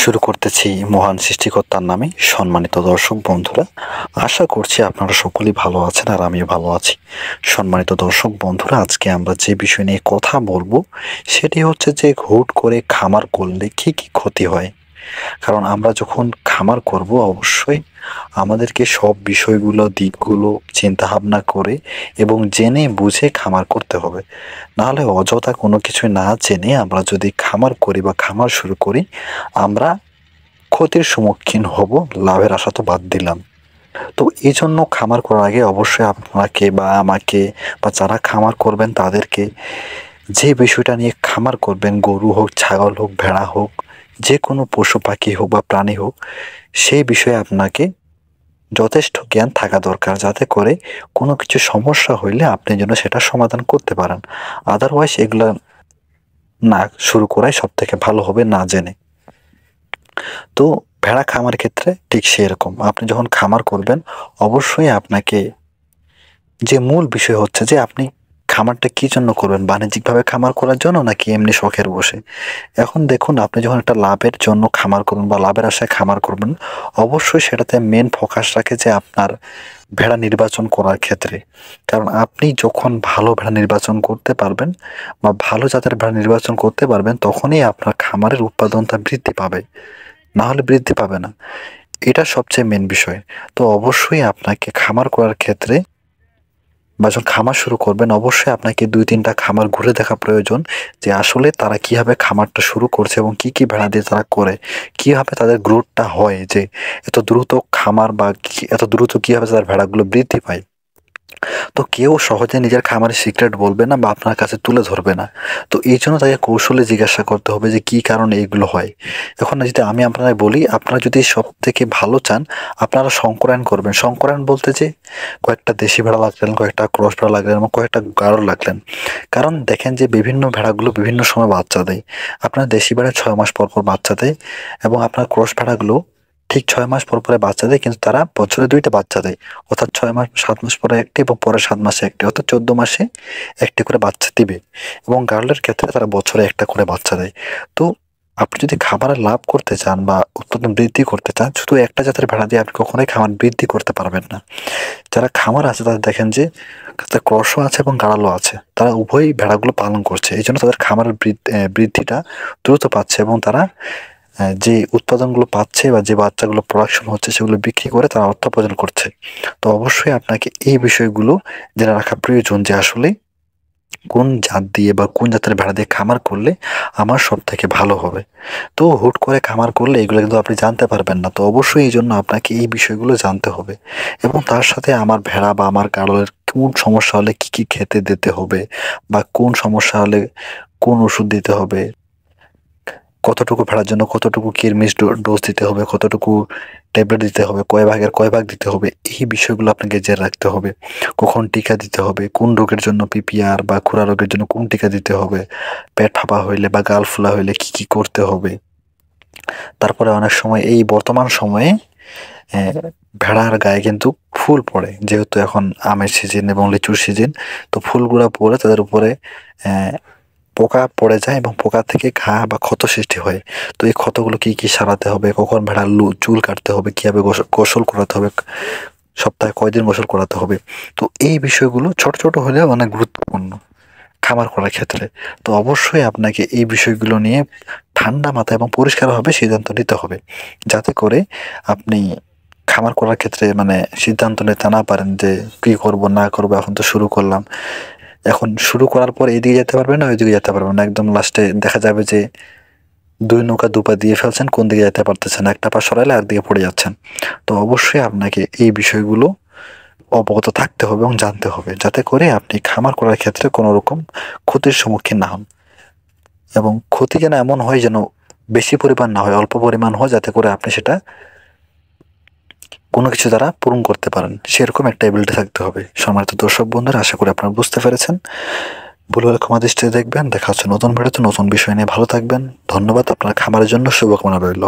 শুরু করতেছি মহান সৃষ্টিকর্তার নামে। সম্মানিত দর্শক বন্ধুরা, আশা করছি আপনারা সকলেই ভালো আছেন আর আমিও ভালো আছি। সম্মানিত দর্শক বন্ধুরা, আজকে আমরা যে বিষয় নিয়ে কথা বলবো সেটি হচ্ছে যে হুট করে খামার করলে কি কি ক্ষতি হয়। কারণ আমরা যখন খামার করব অবশ্যই আমাদেরকে সব বিষয়গুলো দিকগুলো চিন্তা ভাবনা করে এবং জেনে বুঝে খামার করতে হবে। নাহলে অযথা কোনো কিছু না জেনে আমরা যদি খামার করি বা খামার শুরু করি, আমরা ক্ষতির সম্মুখীন হব, লাভের আশা তো বাদ দিলাম। তো এই জন্য খামার করার আগে অবশ্যই আপনাকে বা আমাকে বা যারা খামার করবেন তাদেরকে যে বিষয়টা নিয়ে খামার করবেন, গরু হোক, ছাগল হোক, ভেড়া হোক, যে কোনো পশু পাখি হোক বা প্রাণী হোক, সেই বিষয়ে আপনাকে যথেষ্ট জ্ঞান থাকা দরকার, যাতে করে কোনো কিছু সমস্যা হইলে আপনি যেন সেটা সমাধান করতে পারেন। আদারওয়াইজ এগুলা না শুরু করাই সব থেকে ভালো হবে না জেনে। তো ভেড়া খামার ক্ষেত্রে ঠিক সেরকম, আপনি যখন খামার করবেন অবশ্যই আপনাকে যে মূল বিষয় হচ্ছে যে আপনি খামারটা কি জন্য করবেন, বাণিজ্যিকভাবে খামার করার জন্য নাকি এমনি শখের বসে। এখন দেখুন, আপনি যখন একটা লাভের জন্য খামার করবেন বা লাভের আশায় খামার করবেন, অবশ্যই সেটাতে মেন ফোকাস রাখে যে আপনার ভেড়া নির্বাচন করার ক্ষেত্রে। কারণ আপনি যখন ভালো ভেড়া নির্বাচন করতে পারবেন বা ভালো জাতের ভেড়া নির্বাচন করতে পারবেন, তখনই আপনার খামারের উৎপাদনটা বৃদ্ধি পাবে, না হলে বৃদ্ধি পাবে না। এটা সবচেয়ে মেন বিষয়। তো অবশ্যই আপনাকে খামার করার ক্ষেত্রে বা যখন খামার শুরু করবেন অবশ্যই আপনাকে ২-৩টা খামার ঘুরে দেখা প্রয়োজন, যে আসলে তারা কিভাবে খামারটা শুরু করছে এবং কি কি ভেড়া দিয়ে তারা করে, কিভাবে তাদের গ্রোথটা হয়, যে এত দ্রুত খামার বা এত দ্রুত কিভাবে তাদের ভেড়াগুলো বৃদ্ধি পায়। তো কেউ সহজে নিজের খামারের সিক্রেট বলবে না বা আপনার কাছে তুলে ধরবে না। তো এই জন্য তাকে কৌশলে জিজ্ঞাসা করতে হবে যে কি কারণে এইগুলো হয়। এখন যদি আমি আপনাদের বলি, আপনারা যদি সব থেকে ভালো চান, আপনারা সংকরায়ন করবেন। সংকরায়ন বলতে যে কয়েকটা দেশি ভেড়া লাগলেন, কয়েকটা ক্রস ভেড়া লাগলেন এবং কয়েকটা গাঢ় লাগলেন। কারণ দেখেন যে বিভিন্ন ভেড়াগুলো বিভিন্ন সময় বাচ্চা দেয়। আপনার দেশি ভেড়া 6 মাস পর পর বাচ্চা দেয় এবং আপনার ক্রস ভেড়াগুলো ঠিক 6 মাস পর পরে বাচ্চা দেয়, কিন্তু তারা বছরে 2টা বাচ্চা দেয়। অর্থাৎ 6 মাস 7 মাস পরে একটি এবং পরে 7 মাসে একটি, অর্থাৎ 14 মাসে একটি করে বাচ্চা দিবে। এবং গার্লের ক্ষেত্রে তারা বছরে একটা করে বাচ্চা দেয়। তো আপনি যদি খামারে লাভ করতে চান বা উৎপাদন বৃদ্ধি করতে চান, শুধু একটা জাতের ভেড়া দিয়ে আপনি কখনোই খামার বৃদ্ধি করতে পারবেন না। যারা খামার আছে তাদের দেখেন যে তাদের ক্রসও আছে এবং গাড়ালও আছে, তারা উভয়ই ভেড়াগুলো পালন করছে, এই জন্য তাদের খামারের বৃদ্ধিটা দ্রুত পাচ্ছে এবং তারা যে উৎপাদনগুলো পাচ্ছে বা যে বাচ্চাগুলো প্রোডাকশন হচ্ছে সেগুলো বিক্রি করে তারা অর্থ উপার্জন করছে। তো অবশ্যই আপনাকে এই বিষয়গুলো জেনে রাখা প্রয়োজন, যে আসলে কোন জাত দিয়ে বা কোন জাতের ভেড়া দিয়ে খামার করলে আমার সব থেকে ভালো হবে। তো হুট করে খামার করলে এগুলো কিন্তু আপনি জানতে পারবেন না। তো অবশ্যই এই জন্য আপনাকে এই বিষয়গুলো জানতে হবে এবং তার সাথে আমার ভেড়া বা আমার গাড়লের কোন সমস্যা হলে কি কি খেতে দিতে হবে বা কোন সমস্যা হলে কোন ওষুধ দিতে হবে, কতটুকু ভেড়ার জন্য কতটুকু কিরমিস ডোজ দিতে হবে, কতটুকু ট্যাবলেট দিতে হবে, কয় ভাগের কয় ভাগ দিতে হবে, এই বিষয়গুলো আপনাকে জেনে রাখতে হবে। কখন টিকা দিতে হবে, কোন রোগের জন্য পিপিআর বা খুরা রোগের জন্য কোন টিকা দিতে হবে, পেট ফাঁপা হইলে বা গাল ফোলা হইলে কি কি করতে হবে। তারপরে অনেক সময় এই বর্তমান সময়ে আহ, ভেড়ার গায়ে কিন্তু ফুল পড়ে, যেহেতু এখন আমের সিজন এবং লিচুর সিজন। তো ফুলগুলা পড়ে তাদের উপরে পোকা পড়ে যায় এবং পোকা থেকে ঘা বা ক্ষত সৃষ্টি হয়। তো এই ক্ষতগুলো কি কি সারাতে হবে, কখন ভেড়ার চুল কাটতে হবে, কিভাবে গোসল করাতে হবে, সপ্তাহে কয়দিন গোসল করাতে হবে। তো এই বিষয়গুলো ছোট ছোট হলেও অনেক গুরুত্বপূর্ণ খামার করার ক্ষেত্রে। তো অবশ্যই আপনাকে এই বিষয়গুলো নিয়ে ঠান্ডা মাথায় এবং পরিষ্কারভাবে সিদ্ধান্ত নিতে হবে, যাতে করে আপনি খামার করার ক্ষেত্রে মানে সিদ্ধান্ত নিতে না পারেন যে কি করব না করব, এখন তো শুরু করলাম, এখন শুরু করার পর এইদিকে যেতে পারবেন না ওইদিকে যেতে পারবেন না, একদম লাস্টে দেখা যাবে যে 2 নৌকা 2 পা দিয়ে ফেলছেন, কোন দিকে যেতে পারতেছেন, একটা পা সরাইলে আরেকদিকে পড়ে যাচ্ছেন। তো অবশ্যই আপনাকে এই বিষয়গুলো অবগত থাকতে হবে এবং জানতে হবে, যাতে করে আপনি খামার করার ক্ষেত্রে কোনো রকম ক্ষতির সম্মুখীন না হন। এবং ক্ষতি যেন এমন হয় যেন বেশি পরিমাণ না হয়, অল্প পরিমাণ হয়, যাতে করে আপনি সেটা কোনো কিছু দ্বারা পূরণ করতে পারেন, সেরকম একটা এবিলিটি থাকতে হবে। সম্মানিত দর্শক বন্ধুরা, আশা করি আপনারা বুঝতে পেরেছেন। ভুল হলে ক্ষমা দৃষ্টিতে দেখবেন। দেখা হচ্ছে নতুন ভিডিওতে নতুন বিষয় নিয়ে। ভালো থাকবেন। ধন্যবাদ। আপনার খামারের জন্য শুভকামনা রইল।